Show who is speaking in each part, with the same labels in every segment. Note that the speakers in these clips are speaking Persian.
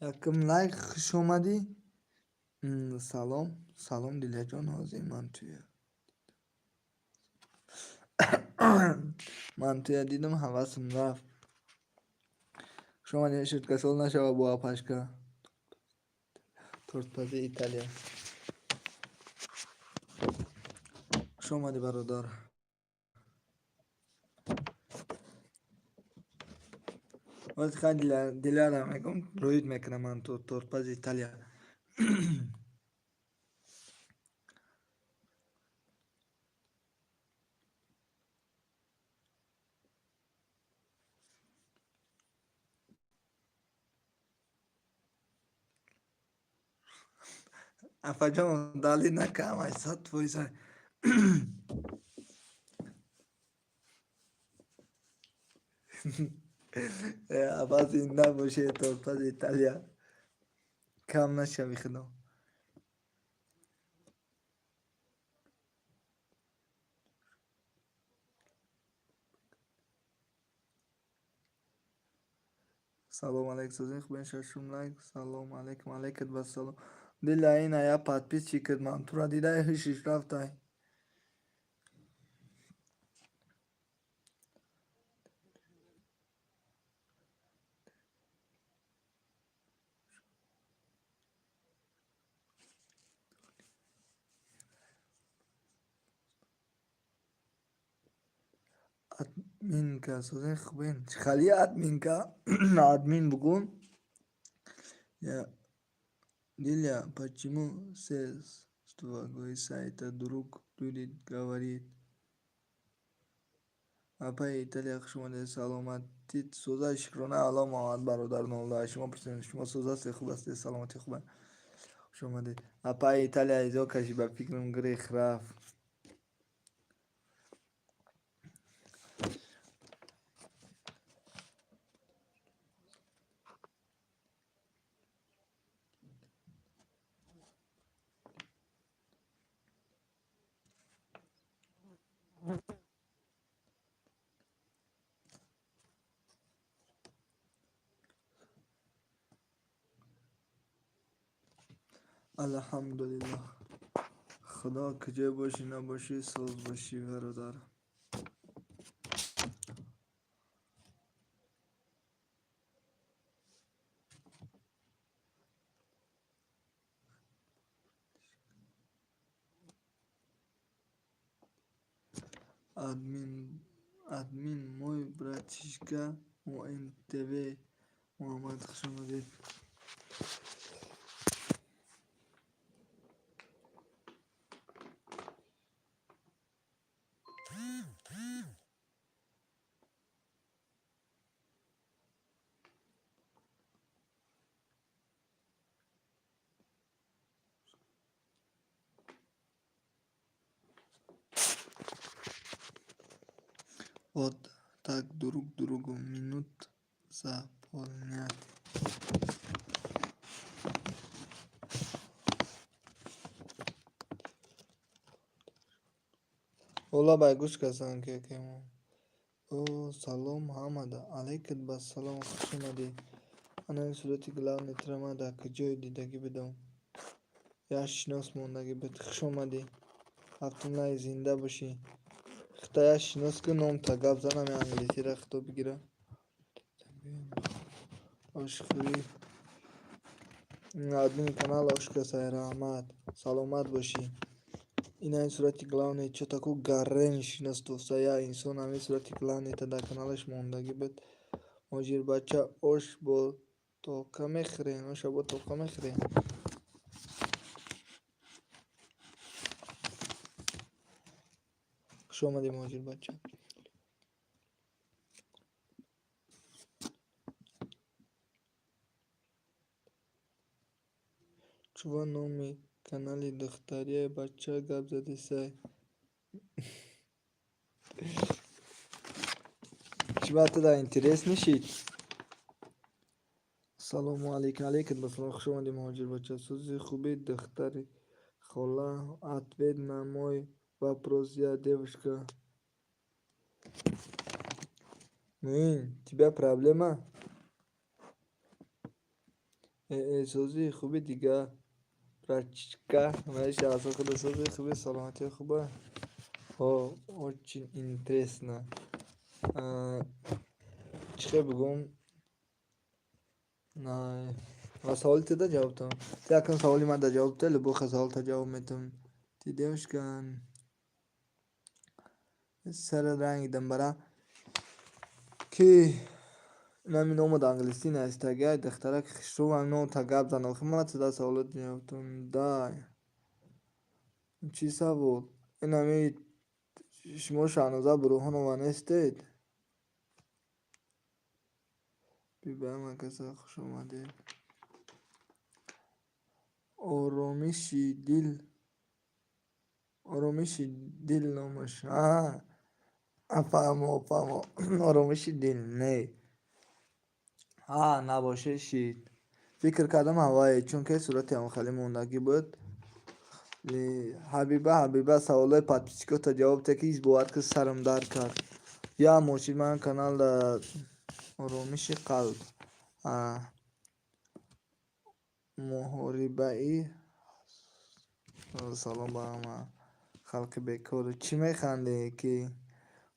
Speaker 1: یکم لایک خوش اومدی. سلام سلام دیلیا جان، حاضر من توی دیدم حواسم رفت. شما نشد کسول نشوه با پشکا تورت پزی ایتالیا. شما دی برادر وقتی خیلی دیلارم میگم روید میکنم من تو تورت پزی ایتالیا. افجام دالی نکم ای ست فویسه. عوض این نباشه تورت پزی ایتالیا کم نشوی خدا. سلام علیکم صدیق بین ششم لایک. سلام علیکم علیکت با سلام دیل این یا پادپیس چی کرد من تو را دیده هیچیش رفته. ادمین که صدیق بین خالی ادمین که ادمین بگون یا دیلیا почему с твоего сайта друг будет говорит апа ایتالیا خوش اومده. سلامتی سوزا شکرانه علا محمد برادر نالله شما پرسید شما سوزا خوب است سلامتی خوبه خوش اومده. اپا ایتالیا ایزا کشی به فکرم گریخ رفت. الحمدلله خدا کجای باشی نباشی سوز باشی برادر. ادمین موی براتیشکا و این تیوی محمد خوش اومدید. Вот так друг другу минут заполнять. اولا بای گوش کسان که کمون. او سلام محمد علیکت با سلام خوش اومدی. انا این صورتی گلاو نیترما دا کجای دیدگی بدم یا شناس موندگی بد. خوش اومدی هفتم لای زنده باشی. خطا شناس که نام تا گب زنم انگلیسی را خطا بگیره آشخوری. ادمین کانال آشکا سایر احمد سلامت باشی. این این صورتی گلاو چه تاکو گرن شناس دوستا یا انسان همین صورتی گلاو نیتا در کانالش موندگی بد. ماجیر بچه آش با توکا میخرین آش با توکا میخرین. خوش آمدی ماجیر بچه. شما نامی کانالی دختری بچه گپ زدی سای شما تو در اینترس نشید. سلام علیکم علیکم بسلام خوش آمدی مهاجر بچه سوزی خوبی دختری خلا ответ на мой вопрос я девушка. Тебя проблема? سوزی خوبی دیگه прачка знаешь аз خود سوزی خوبی سلامتی خوبه. О, очень интересно. چه بگم؟ نه و سوال تا جواب دادم. یکم سوالی من جواب داد لبو خسال تا جواب میدم. دیدیش کن سر رنگ دم برا کی نمی نومد انگلیسی نستگی دخترک خشرو هم نو تا گپ زنم خدمت صدا سوالات جواب دادم. دای چی سوال؟ این همی شما شانوزه بروهان و نستید بیبرم کسا خوش آمدید. آرامشی دل نامش افهمو آرامشی دل نه نباشه شید فکر کردم هوایی چون که صورت هم خیلی موندگی بود. حبیبه سوالای پاتپیچکو تا جواب تکیز بود که سرم در کرد. یا موشید من کانال آرامش قلب محاربه ای سلام با همه خلق بکار چی میخنده که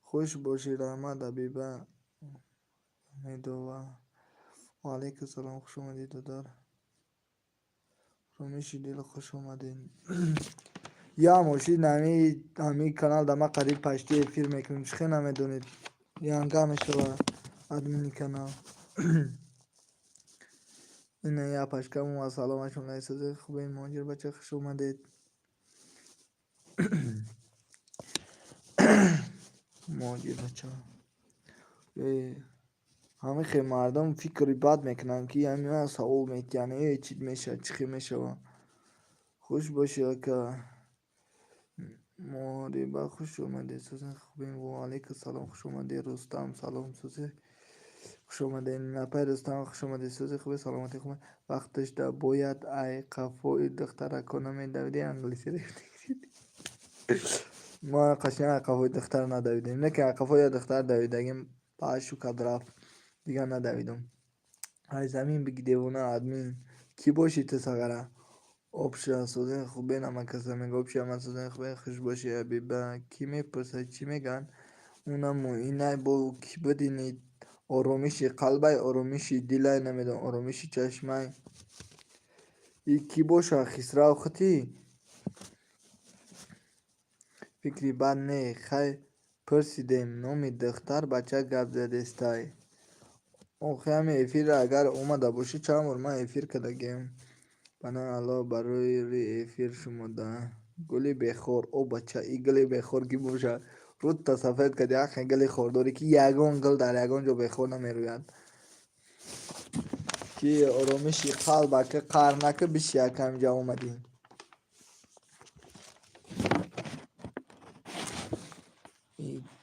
Speaker 1: خوش باشی رحمت حبیبه میدوه و علیکم سلام خوش آمدید دادار رومیشی دل خوش آمدین. یا موشید همی کانال دما قریب پشتی افیر میکنیم چخی نمیدونید یا انگاه میشوه ادمینی کانال اینه یا پشکم و سلامشون لیسازه خوبه این مهاجر بچه خوش آمدید. مهاجر بچه همه خیلی مردم فکری بد میکنن که همین سوال میتینه چی میشه چی میشه. خوش باشه که محاربه خوش اومده سوزن خوبین و علیکم سلام خوش اومده رستم سلام سوزه خوش اومده نپای رستم خوش اومده سوزه خوبه سلامتی خوبه وقتش دا باید ای قفای دخترکو نمیدویدی انگلیسی ریختی ما قشنگ قفای دختر ندویدیم نه که قفای دختر دویدگیم پاشو کدرف دیگه ندویدم. های زمین بگی دیوونه ادمین کی باشی تو سگره آبشه سوزن خوبه نمه کسا میگه آبشه همه سوزن خوبه خوش باشه حبیبه کی میپرسه چی میگن اونم اینه با کی بدینید آرومیشی قلبه آرومیشی دله نمیدون آرومیشی چشمه ای کی باشه خسرو خطی فکری بد نه خی پرسیدیم نامی دختر بچه گپ زده استای آخه همه افیر اگر اومده باشه چند بار من افیر کدگیم بنا الله برای افیر شموده گلی بخور او بچه ای گلی بخور کی باشه رود تا سفید کدی اخی گلی خورداری که یگان گل در یگان جا بخور نمیروید که آرامشی قلبه که قرنکه بیشی یکم جا اومدیم.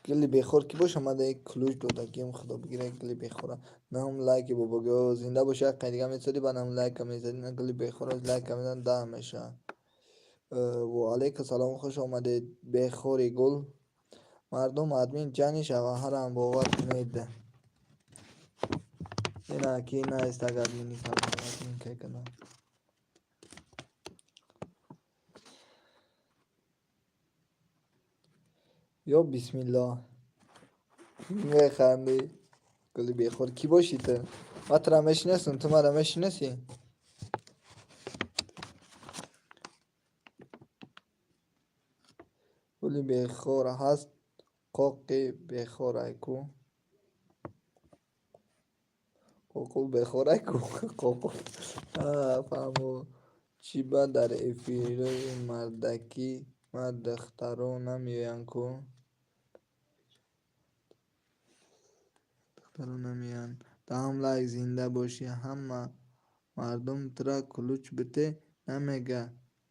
Speaker 1: گلی بخور کی باشه آمده یک کلوش داده گیم خدا بگیره گلی بخوره نه هم لایک بابا گو زنده باشه حقی دیگه میتونی با هم لایک میزدی نه گلی بخوره لایک میزن ده میشه. و علیکم سلام خوش آمده بخوری گل مردم ادمین جنی شوه هر هم باور میده اینا که اینا است اگر مینی ادمین که کنه یا بسم الله میخندی گلی بخور کی باشی تو ما تو را میشناسم تو ما را میشناسی گلی بخور هست قاقی بخور ایکو قاقل بخور ایکو قاقل فهمو چی با در افیره مردکی مرد دخترو نمیان کو دخترو نمیان تا هم لایک زنده باشی همه مردم ترا کلوچ بته намега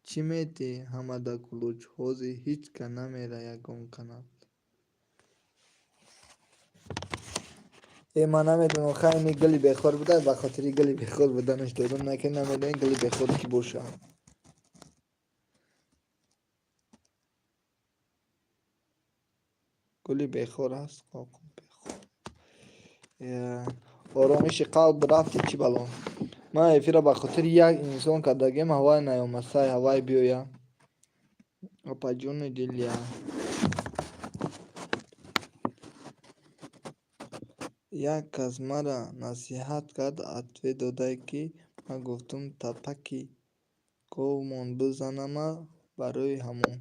Speaker 1: чӣ метӣ ҳамада кулуч ҳози ҳеҷ ка намера ягон канал. Ман намедонам хайни гули бехор буда ба хотири гули бехор буданаш додам наки намедонам гули бехор ки бошад. гули бехор аст қоқи бехор. оромиши қалб рафти чӣ балон. ман эфира ба хотири як инсон кардагем ҳавай наёмасай ҳавай биёя апаҷони диля. як кас мара насиҳат кард атве додай ки ман гуфтам тапаки говмон бизанама барои ҳамон.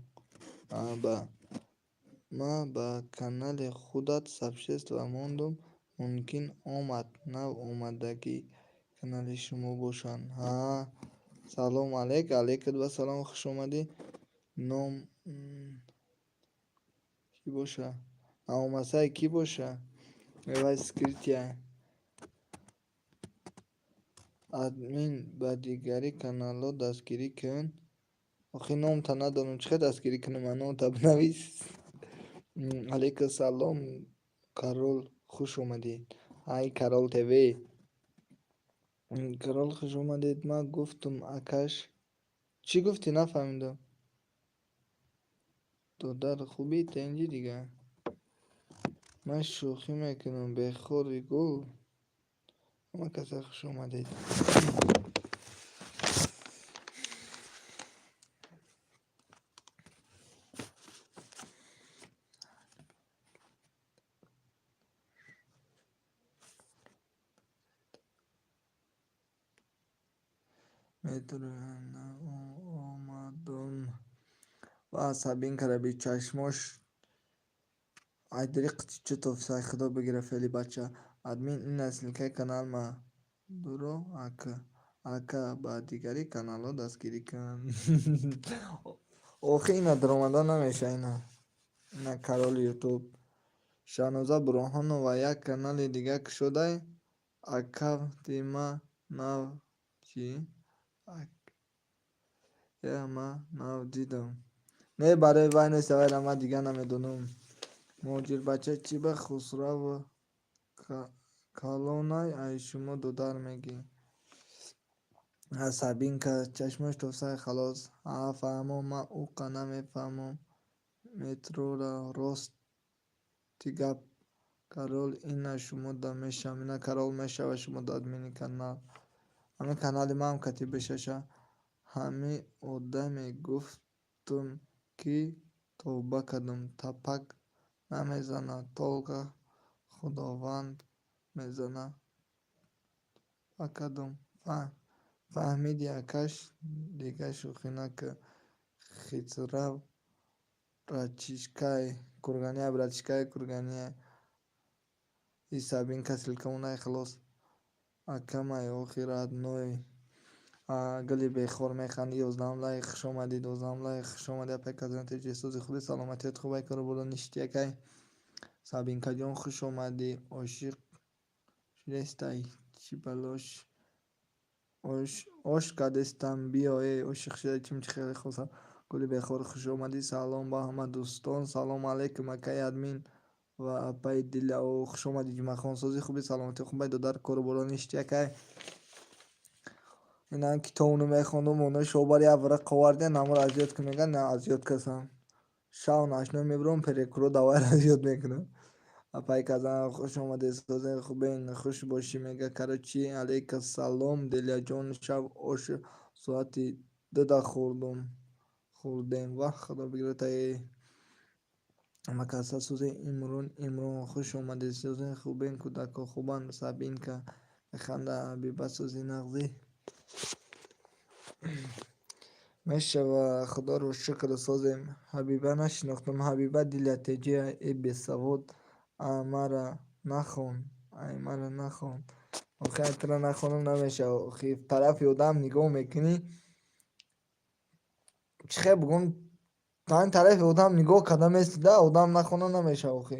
Speaker 1: ман ба канали худат сабшест ва мондум мумкин омад нав омадаги канали шумо бошанд. салом алейк. алейкум ассалом. хуш омадӣ. ном ки боша наомасай ки боша вай скрития админ ба дигари каналҳо дастгирӣ кун. охи номта надонам чӣ қадр дастгирӣ кунам номта бинавис. алейкум салом карол хуш омадед. ай карол тв карол хуш омадед. ман гуфтам акаш чӣ гуфтӣ нафаҳмидам. додар хубӣ тенҷи дига. ман шӯхӣ мекунам бехори гул. ҳама каса хуш омадед. омадон ва асабин караби чашмош айдриқти чутов сай худо бигира фели бача админ ин насликай канал ма дуро ака ба дигари каналҳо дастгирӣ кун. охи ина даромада намеша ина кароли ютуб шаҳноза бурҳонова як канали дига кушодай аккаунти ма нав чӣ ма нав дидам. не барои вай нест вайра ман дига намедонам. муҳоҷирбача чӣ ба хусраву калонай ай шумо додар мегӣ. асабинка чашмош товсай халос. фаҳмом ман уқа намефаҳмам метрора рости гап карол ина шумо да мешав ина карол мешава шумо да админи канал ҳамин канали маам кати бешаша ҳами одаме гуфтум ки товба кардам тапак намезана толга худованд мезана акадам фаҳмидӣ акаш дига шӯхӣ накун хисрав братишкаи кургания исабинка силкамонай халос акамай охир адной гули бехор механди 11 лайк хуш омадӣ 12 лайк хуш омадӣ апай казанати ҷесози худи саломатият хубай кора бола ништиякай сабинкаҷон хуш омадӣ ошиқ шудестай чӣ балош ош кадестам биё ошиқ шуда чим чӣ хеле хосам гули бехор хуш омадӣ салом ба ҳама дӯстон салом алейкум акай админ ва апай диля хуш омадӣ ҷумъахонсози хуби саломати хубай додар кору бола ништиякай инан китобуну мехондум оно шобари аврақ оварде намуро азиёт кун меган на азиёт касам шав нашно мебурам перекуро давайро азиёт мекунам апай казан хуш омадед созе хубен хуш бошӣ мега карочи алейка салом делияҷон шав ош соати 2 хӯрдем ва худо бигиратае макаса созе имрон хуш омадед созе хубен кӯдако хубанд сабинка механда ҳабиба сози нағзӣ мешава худоро шукр созем ҳабиба нашинохтам ҳабиба диля теҷия бесавод мара нахон охи айтра нахонам намешава охи тарафи одам нигоҳ мекунӣ чихе бугум тан тарафи одам нигоҳ карда местида одам нахона намешава охи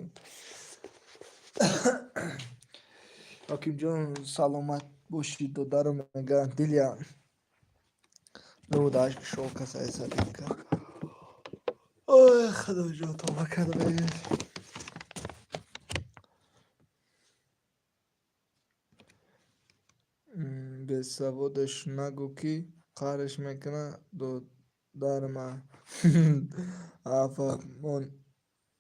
Speaker 1: ҳокимҷон саломат бошӣ додару мега диля لو داشت شو کسای سبین که آه خدا جا تو بکر به سوادش نگو کی قارش میکنه دو دار ما آفا من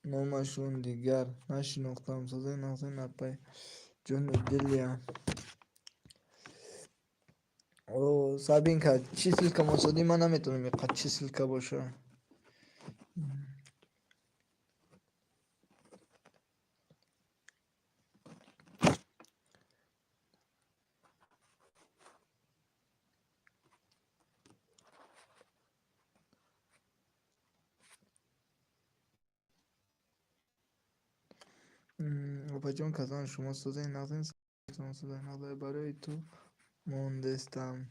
Speaker 1: نامشون دیگر نشناختم سازه نازه نپای جون دلیا او سابین که چی سلکه مسادی من نمیتونم یقد چی سلکه باشه آبا جون کزان شما سازه نازه سازه نازه برای تو موندستم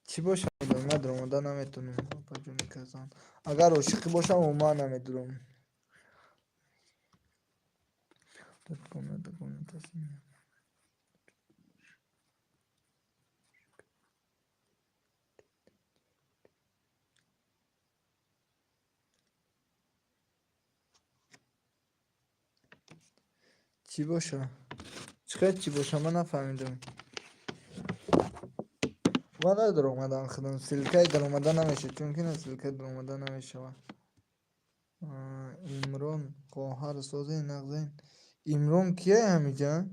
Speaker 1: چی باشه ندارم آده نمیتونم آبا جون کزان اگر عاشقی باشم و ما نمیدونم دکنه تصمیم چی باشه چقدر چی باشه من نفهمیدم من در اومدن خودم سلکه در اومدن نمیشه چون که سلکه در اومدن نمیشه امرون قاهر سازه نغزین امرون کیه همیجا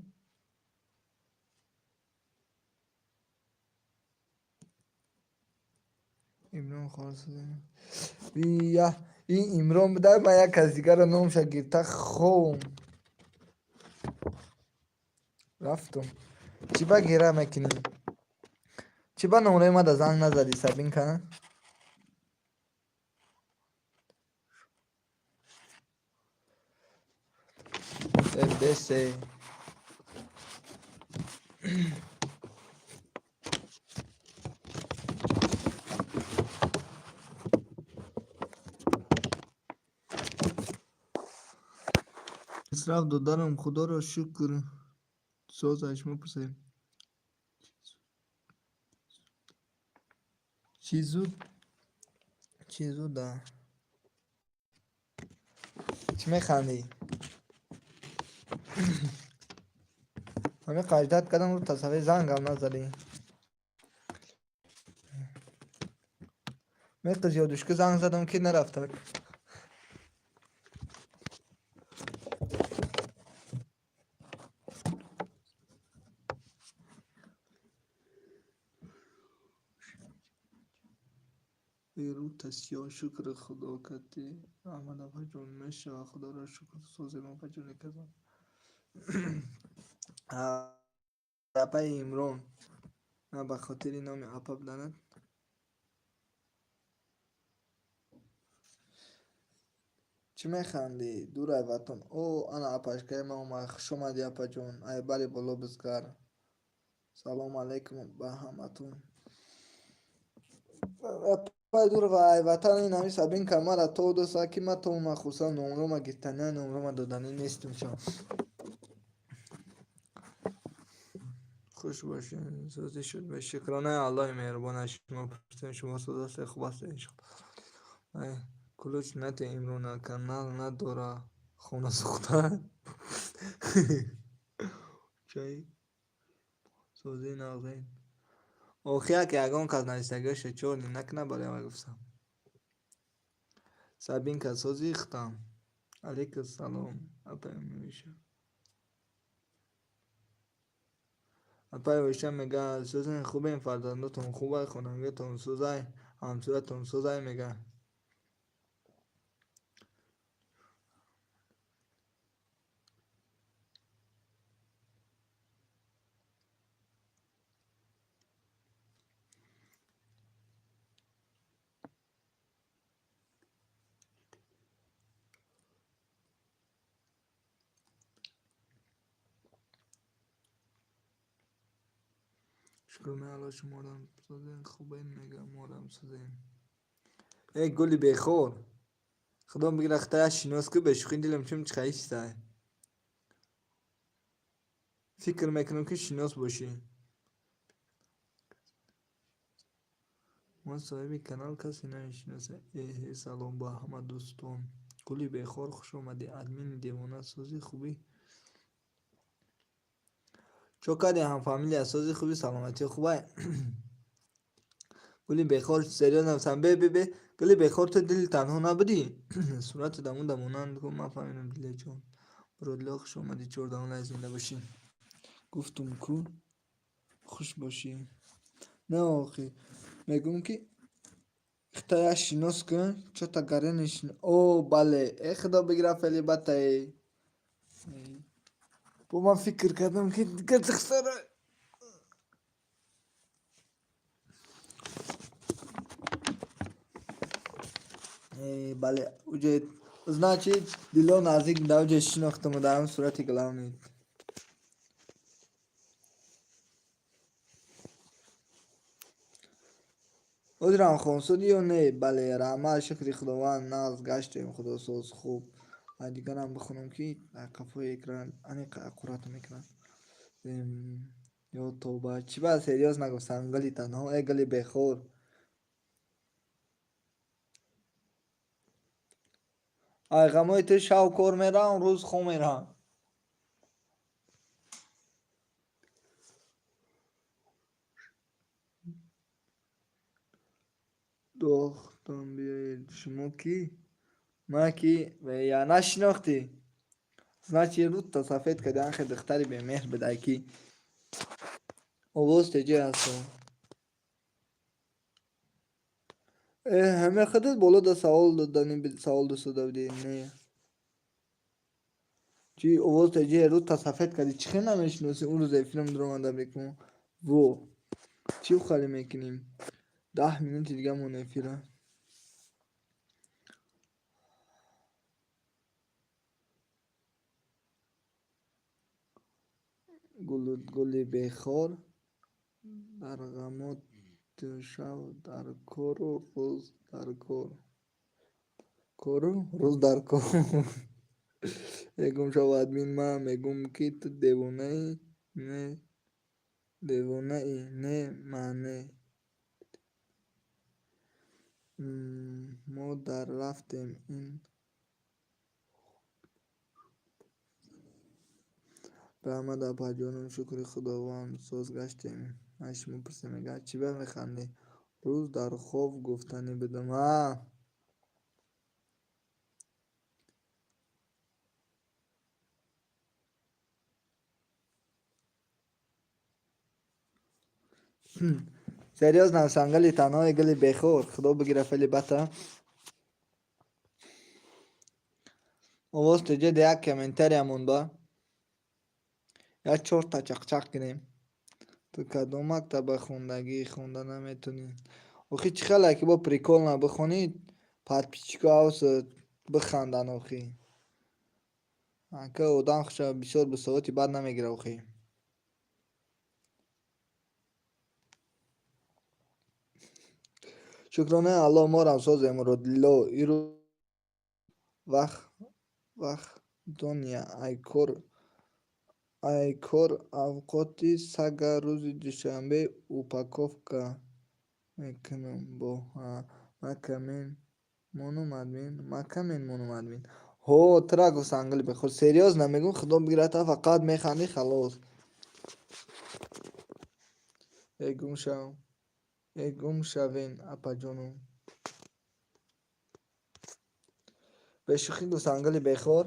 Speaker 1: امرون خواهر سازه بیا این امرون بده من یک از دیگر نام شگیرته خوم رفتم چی با گیره میکنی چی با نمره ما در زنگ نزدی سبین کنه بسه اسراف دادارم خدا را شکر سازش مپسه چیزو ده چی میخندی همه قجدت کردم رو تصویر زنگ هم نزدی میقز یادش که زنگ زدم که نرفته رو تسیا شکر خدا کتی احمد آقا جون میشه خدا را شکر سوزی ما بجونه کردم اپا امرون نه به خاطر نام اپا بدند چی میخندی دور وطن او انا اپاش که ما خوش اومدی اپا جون ای باری بلو بزگر سلام علیکم به همتون اپا دور وطن این همی سبین کمر تو دو ساکی ما تو مخصوصا نمرو ما گرتنه نمرو ما دادنی نیستم شما خوش باشین سازی شد به شکرانه الله مهربان شما پرسیم شما سازه خوب است انشاءالله کلوچ نت امرون کانال نداره خونه سوخته چای سازی نازین اوخیا که اگون کاز نایستگیش چولی نکنه برای ما گفتم سابین که سازی اختم علیک السلام اپا میشه اپا ویشم میگه سوزن خوبه این فرزندتون خوبه خوننگتون سوزای همسورتون سوزای میگه شکر من الله شما رم سوزن خوبه این میگه مورم سوزن ای گلی بخور خدا بگیر اختر شیناس که بشخین دیلم چم چخیش سای فکر میکنم که شیناس باشی ما صاحب کانال کسی نمیشناسه. سلام با همه دوستان. گلی بخور خوش اومدی. ادمین دیوانه سازی خوبی. چوکادی هم فامیلی اساسی خوبی سلامتی خوبه. گلی بخور سریع نفسم به گلی بخور تو دل تنها نبودی. صورت دمونند گفت من فهمیدم دل جان. برادلا خوش اومدی 14 از زنده باشی. گفتم کو خوش باشی. نه آخی میگم که اختیار شناس کن چه تا گرنش. او بله ای خدا بگیره فعلی بطه. با من فکر کردم که دیگه تخسره. بله اوجه значит дило назик давҷа шинохтаму дар ҳам сурати галавнид. одирам хонсуди ё не? Бале раҳмат шукри худованд нағз гаштем худосоз хуб. дигарам бихонам ки қафои экран аниқа қуррата мекунад. ё тоба чӣ ба сериёз нагуфтам гали танҳо гали бехор. ай ғамои ту шав кор меравам рӯз хо меравам. дохтам биёед шумо кӣ? ман ки я нашинохтӣ? значит рӯзта сафед кади анхе духтари бемеҳр будай ки овоз теҷа ҳастам. ҳаме худат болода савол дусода будӣ не? чӣ овоз теҷа рӯзта сафед кади чӣ хел намешиноси он рӯзе филм дромада мекунам. во чӣ хали мекунем 10 минути дига монем эфира. гули бехор дар ғамот шав дар кору рӯз дар кор. кору рӯз дар кор. мегум шав админ ман мегум ки ту девонаӣ не? девонаӣ не ман не. мо дар рафтем ин раҳмат апаҷонум шукри худованд соз гаштем. аш мепурсем мегӯяд чӣ ба механдӣ? рӯз дар хоб гуфтанӣ будам. сериёз нависам гали танҳо гали бехор худо бигира фели бата. овоз теҷа де як комментариямон ба як 4 та чақчақ кунем. ту кадом мактаба хондагӣ хонда наметунӣ? охи чӣ хеле ки бо прикол набихонид подписчико авсад бихандан. охи ака одам хуша бисёр бисовати бад намегира. охи шукронаи алло морам соземро дилло иру вақт дония ай кор авқоти сага рӯзи душанбе упаковка мекунам бо макамен монум админ. ҳо тра гуфтам гали бехор сериёз намегум худо бигирад фақат механдӣ халос. гум шавен апаҷонум. бешухӣ гуфтам гали бехор.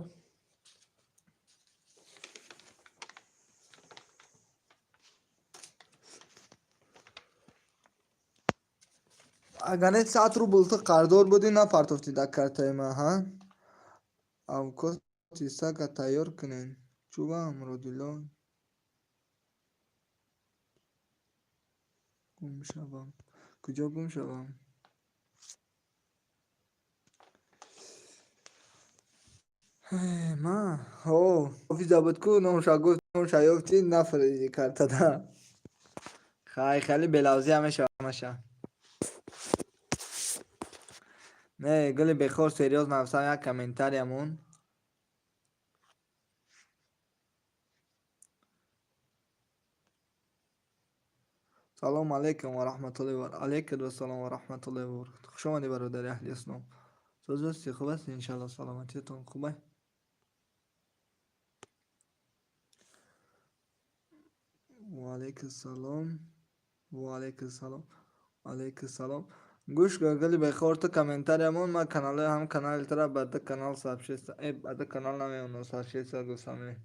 Speaker 1: اگر نه 100 روبل تو قرضدار بودی نپرداختی در کارتای من ها. авқоти сага тайёр кунед. чӯбам родило гумшавам. куҷо гумшавам? ман офиса буд ку номша гуфт номша ёфти нафариди картада. хали белавзи ҳамаша. не гули бехор сериёз нависам як комментариямон. سلام علیکم و رحمت الله و علیکم و سلام و رحمت الله و برکاته. خوش آمدی برادر اهل اسلام. سوزستی خوب است انشالله سلامتیتون خوبه. و علیکم السلام و علیکم السلام و علیکم السلام. گوش گلی بخور تو کامنتاری همون ما کانال هم کانال ترا بعد کانال صاحب شست ای بعد کانال نمیونو صاحب شست گوسامی.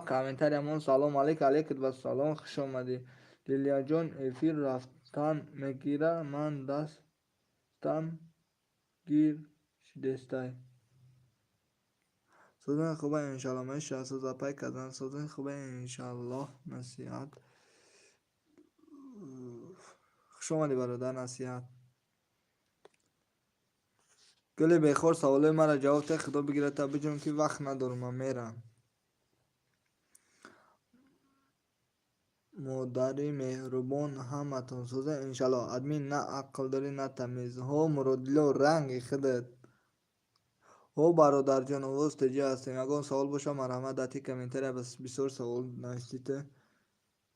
Speaker 1: کامنتاری همون سلام علیکم و سلام خوش آمدی. لیلیا جان افیر رفتن میگیره من دستم گیر شدستای. سوزن خوبه انشالله من شهست پای کردن سوزن خوبه انشالله نصیحت خوش آمدی برادر نصیحت. گلی بخور سوالای مرا جواب ته خدا بگیره تا بجون که وقت ندارم من میرم. مادری مهربان همتون سوزن انشالله ادمین نه عقل داری نه تمیز ها مرادلو رنگ خودت. او برادر جان اوست جا هستیم اگه سوال باشه مرحمت داتی کامنتری بس بسیار سوال نوشتیته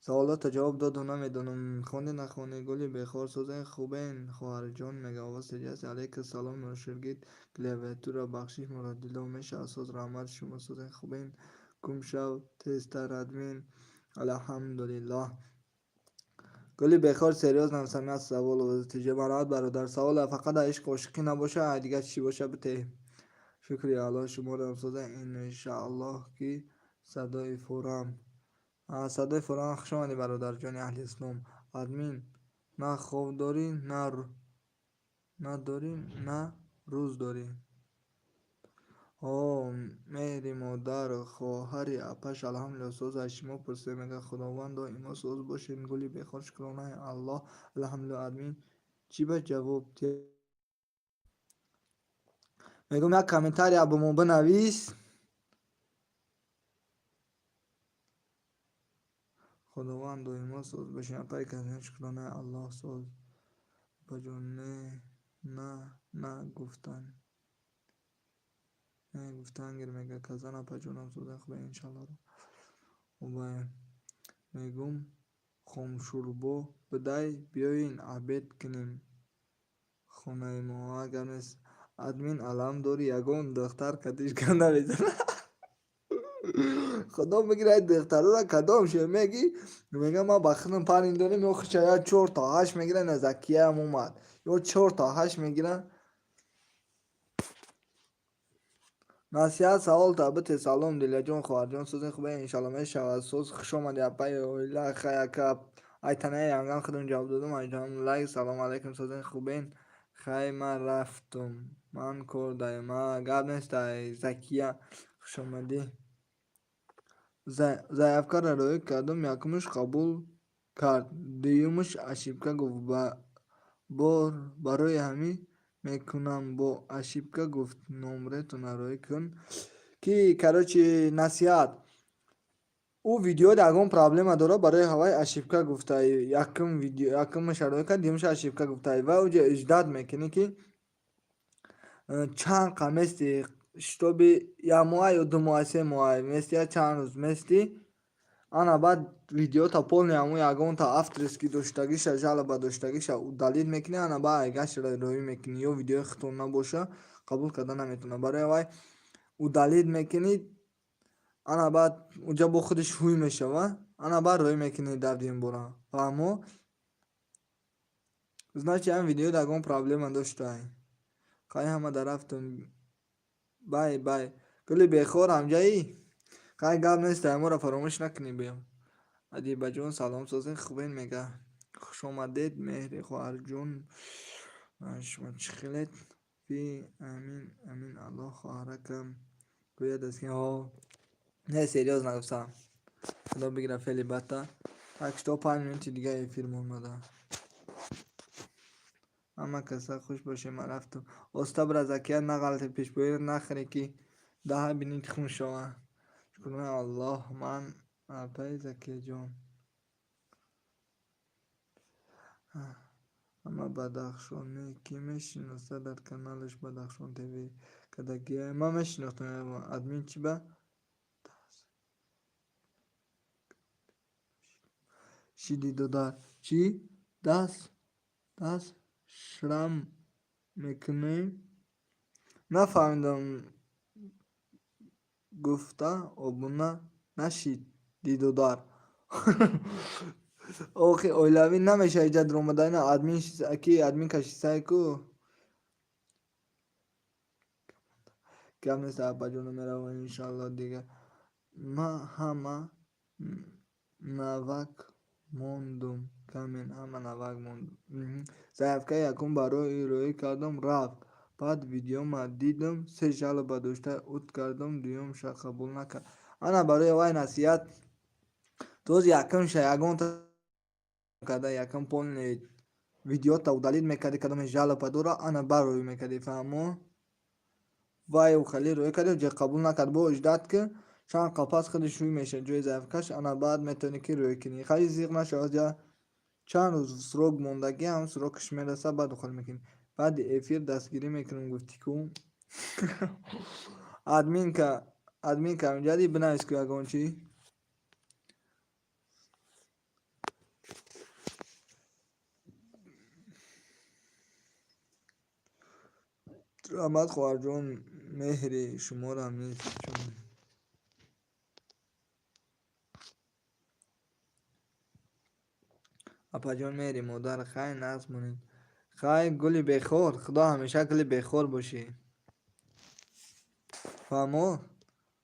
Speaker 1: سوالات جواب دادم نمیدونم خونی نخونی گلی بخور سوزن خوبین خواهر جان میگه اوست جا هست علیک سلام نوشرگید کلیویتو را بخشیش مرادلو میشه اساس رحمت شما سوزن خوبین گم شو تستر ادمین الحمدلله. گلی بخور سریاز نمسمیت سوال و تیجه مراد برادر سوال فقط عشق عاشقی نباشه دیگه چی باشه بته شکری الله شما رو امسازه انشاءالله که صدای فورم صدای فورم خوش آمدی برادر جان اهل اسلام. ادمین نه خواب داری نه داری نه روز داری. مهری مادر خواهری اپش الحمدلله سوز شما پرسه میگه خداوند و ایما سوز باشین گلی بخور شکرانه الله الحمدلله. ادمین چی به جواب میگم یک کامنتاری ابو بنویس خداوند و ایما سوز باشین پای کردن شکرانه الله سوز بجون نه گفتن گر میگه کزانا پجونم سوزن خوبه انشالله رو و میگم خمشوربو بدای بیاین عبید کنیم خونه ما اگر نیست ادمین علم داری یگون دختر کدیش کنده بیزن خدا بگیره دختر را کدام شه میگی میگه ما بخنم پرندونه میخواه شاید 4 تا 8 میگیره نزکیه هم اومد یا 4 تا 8 میگیره. نصیحت سوال تابت سلام دیلیا جون خواهر جان سوزن خوبه انشالله می شود سوز خوش آمدی اپای اویلا خیلی که ایتنه یانگان خودم جواب دادم ایجام لایک سلام علیکم سوزن خوبین خیلی من رفتم من کرده ما گب نیست زکیه خوش آمدی. ضعیفکار را روی کردم یکمش قبول کرد دیومش اشیبکه گفت برای همین میکنم با اشیبکه گفت نمره تو نروی کن که کراچی نصیحت او ویدیو داگون پرابلم داره برای هوای اشیبکه گفته یکم ویدیو یکم شروع کرد دیمش اشیبکه گفته و اوجه اجداد میکنه که چند قمستی شتوبی یا ماه یا 2 ماه 3 ماه میستی یا چند روز میستی انا بعد ویدیو تا پول نیامو یگون تا افترس که دوشتگیش جالا با دوشتگیش دلیل میکنه انا با ایگاش روی میکنه یا ویدیو خطور نباشه قبول کردن نمیتونه برای وای او دلیل میکنی انا بعد اونجا با خودش هوی میشه و انا بعد روی میکنی در دیم برا فهمو значи هم ویدیو داگون پرابلم داشته خواهی همه درفتم بای کلی بخور همجایی خواهی گاب نیست همه را فراموش نکنی بیم ادیبه جون سلام سازین خوبین میگه خوش آمدید مهری خواهر جون شما چخیلت فی امین الله خواهرکم گوید است که ها نه سریاز نگفتم خدا بگیره فعلی بطه اکشتا 5 منت دیگه این فیلم اومده اما کسا خوش باشه من رفتم استا برزکیت نه غلط پیش باید نخری که ده بینید خون شما شکرونه الله من پای زکیه جون اما بدخشانی کی میشناسه در کانالش بدخشان تیوی کدگیه ما میشناختم ادمین چی به شدیدودار چی؟ دست شرم میکنه. نفهمیدم گفته обуна نشید دیدودار. اوخی اولوی نمیشه ایجا در اومدن ادمین اکی ادمین کشیسته کو کم نیست اپا جونو میره و انشالله دیگه ما همه نوک موندم کامین همه نوک موندم ضعفکه یکم برای روی کردم رفت بعد ویدیو ما دیدم 3 سال بدوشته اوت کردم دویم شا قبول نکرد انا برای وای نصیحت توز یکم شا یکم تا کرده یکم پول ویدیو تا удалить میکردی کدام جالا پدورا انا برای میکردی فهمو وای و خلی روی کردی جه قبول نکرد با اجداد که شان قفص خودش روی میشه جوی ضعفکش انا بعد میتونی که روی کنی خیلی زیغ نشه از جا چند روز سروگ موندگی هم سروگش میرسه بعد دخل میکنی بعد افیر دستگیری میکنم گفتی که ادمین که اونجا دی بنایست که اگه چی رحمت خوار جون مهری شما رو هم نیست چون اپا جون مهری مادر خیلی نقص مونید خیلی گلی بخور خدا همیشه گلی بخور باشی فهمو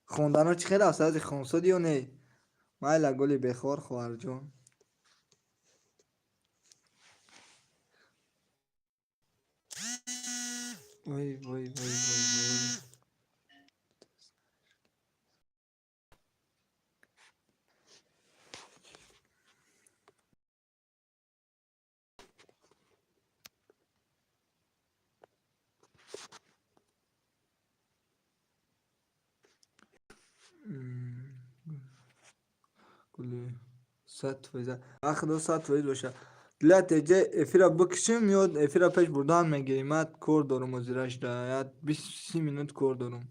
Speaker 1: خوندن ها چی خیلی هست از خونسودی و نه مایلا گلی بخور خوار جون وای وای وای وای وای گلی ست ویزه اخ دو ست ویز باشه دلت جه افیرا بکشیم یاد افیرا پیش بردان میگیریمت کور دارم و زیرش داید 20 مینوت کور دارم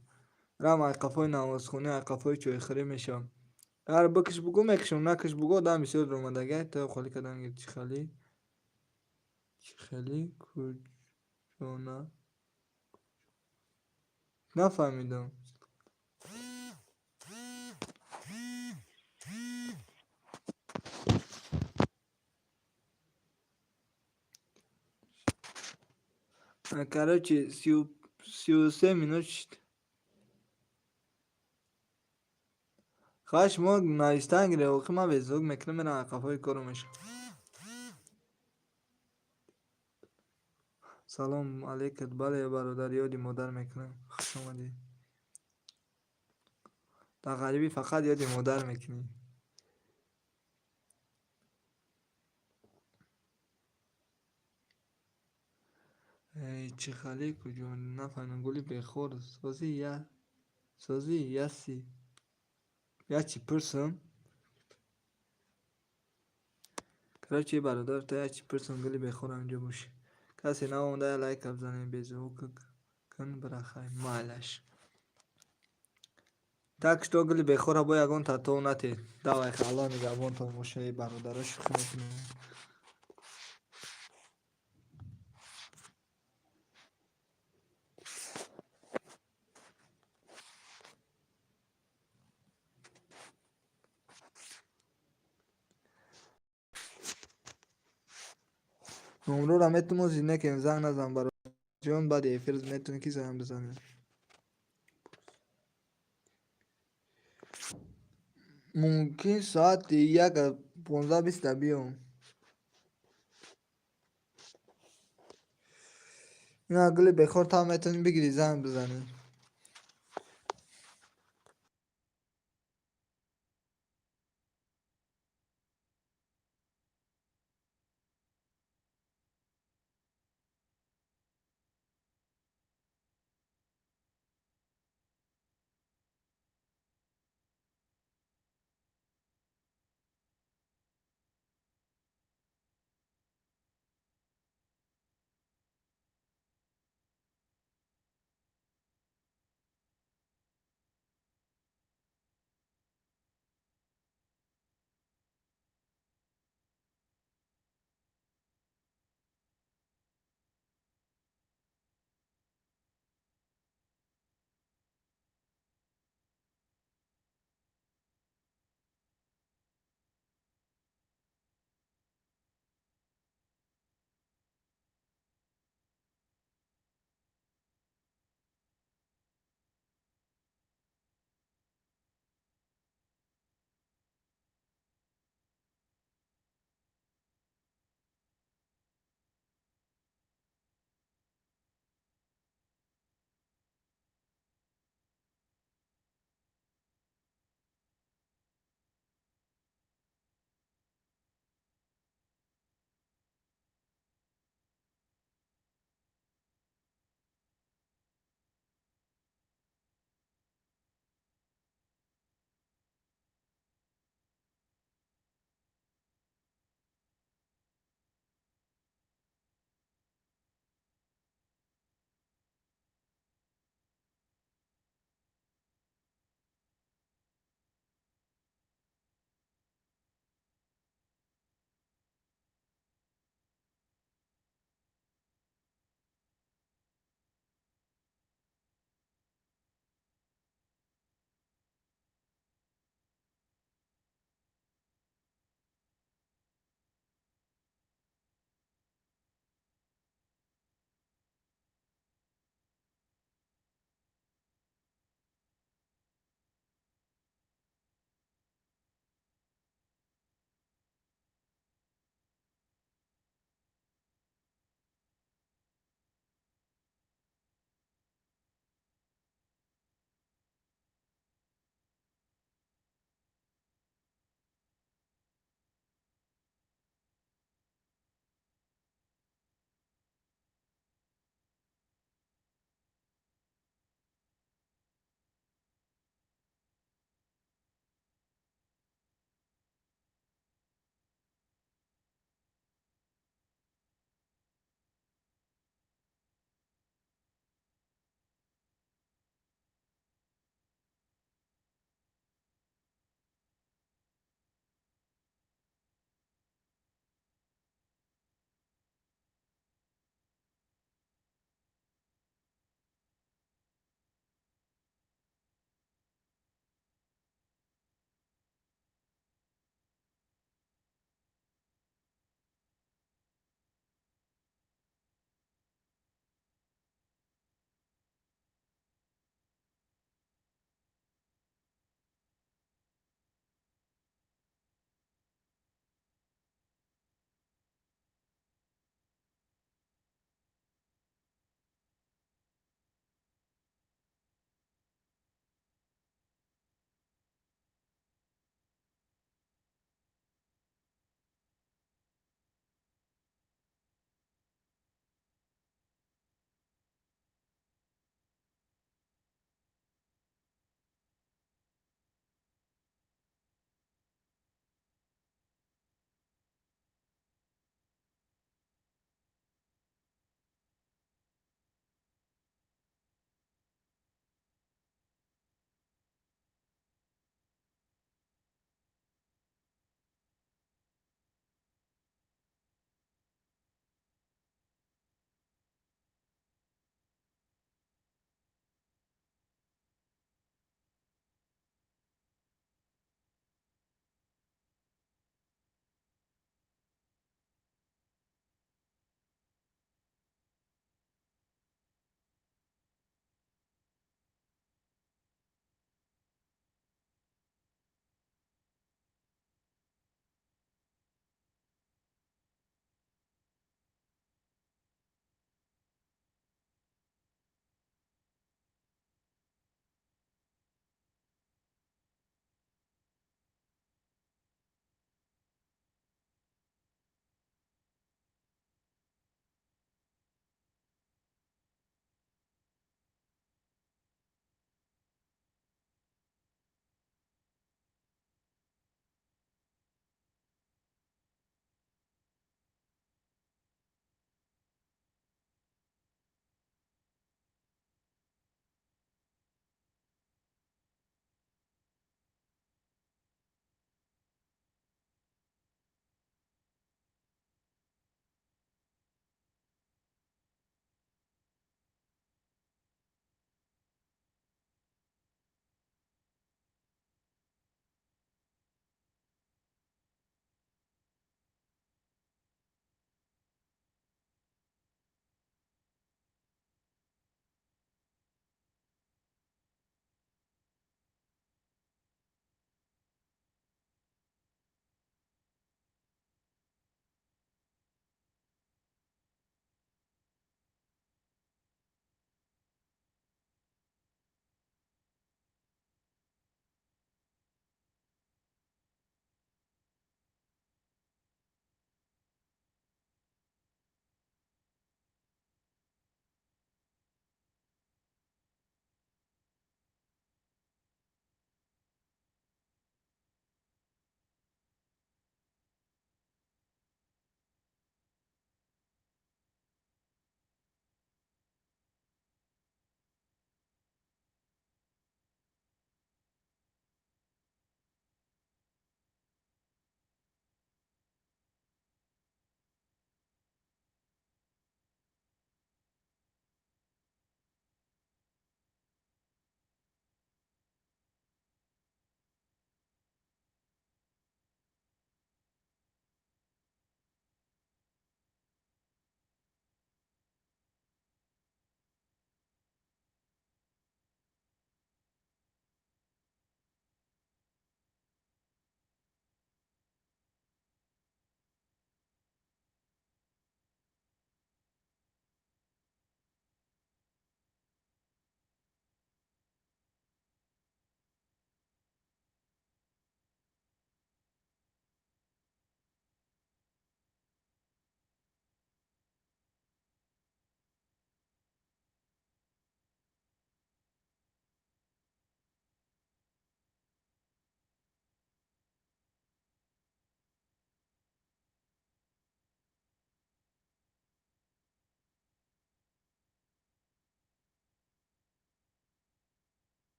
Speaker 1: رم ای قفای نواز خونه ای قفای چوی خری میشم اگر بکش بگو میکشم نکش بگو دم بسیار رومدگه تا خالی کدن گیر چی خالی کجانا نفهمیدم короче 33 минут شد خواهش ما نایستان گره و ما به زوگ میکنم میرم قفای کارو میشه سلام علیکت بله برادر یادی مادر میکنم خوش آمدی در غریبی فقط یادی مادر میکنی ای چه خالی کجا نفهمم گلی بخور سازی یسی یا چی پرسم کرچی برادر تا یا چی پرسم گلی بخور اینجا باشه کسی نمونده لایک بزنین بیزو کن برخای مالش так что гли бехора бо ягон тату нати давай халон габон тамошаи бародараш кунем номрора метавон зинда ки занг назан барои ҷон баъди эфир метавонӣ ки занг бизанӣ мумкин соати 1:15 биём ина гули бехор та метавонӣ бигирӣ занг бизанӣ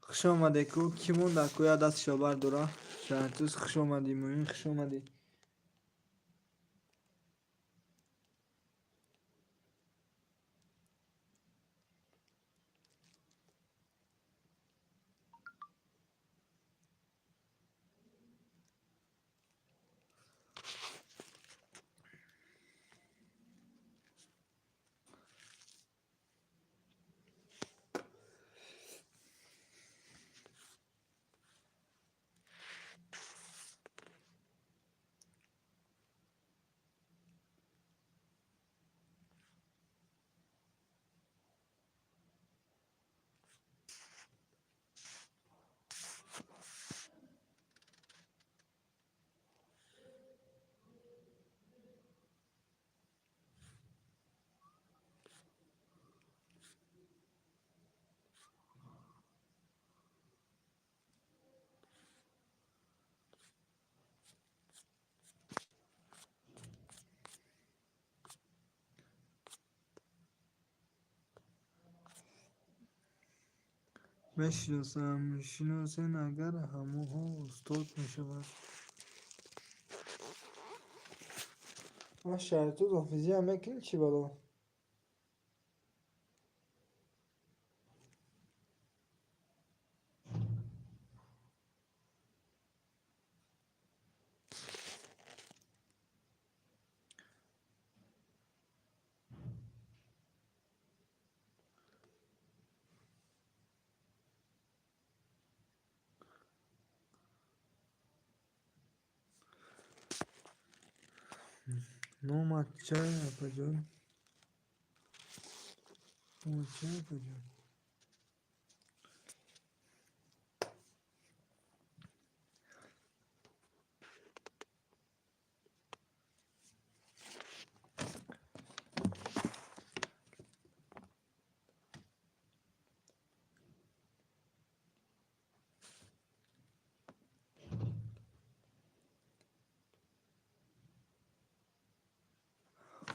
Speaker 1: خوش آمده کو کی مونده کو یا دستشو برداره شهرتوز خوش آمدی موین خوش آمدی میشناسن اگر هموها استاد میشود ما شهرتوز حافظی همه کل چی بالا نومد چای اپا جان نومد چای اپا جان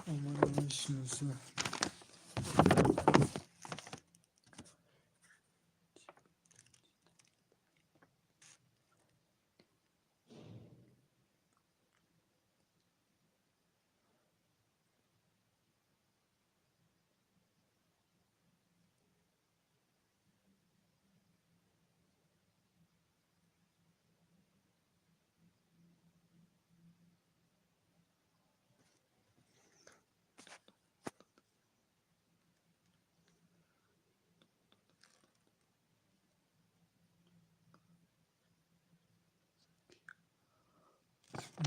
Speaker 1: اومده میشناسه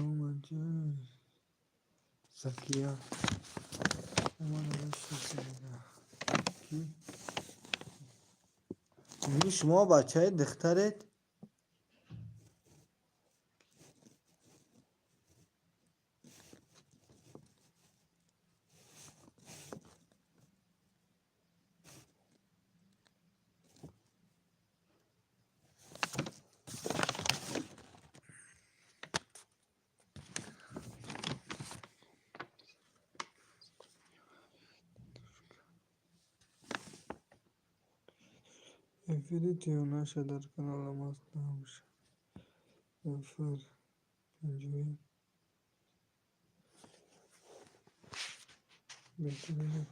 Speaker 1: نومد جای زکیه اومده میشناسه کی میگی شما بچه های دخترت افریتی و نشه در کانال ماست نمیشه نفر پنجوی بهترین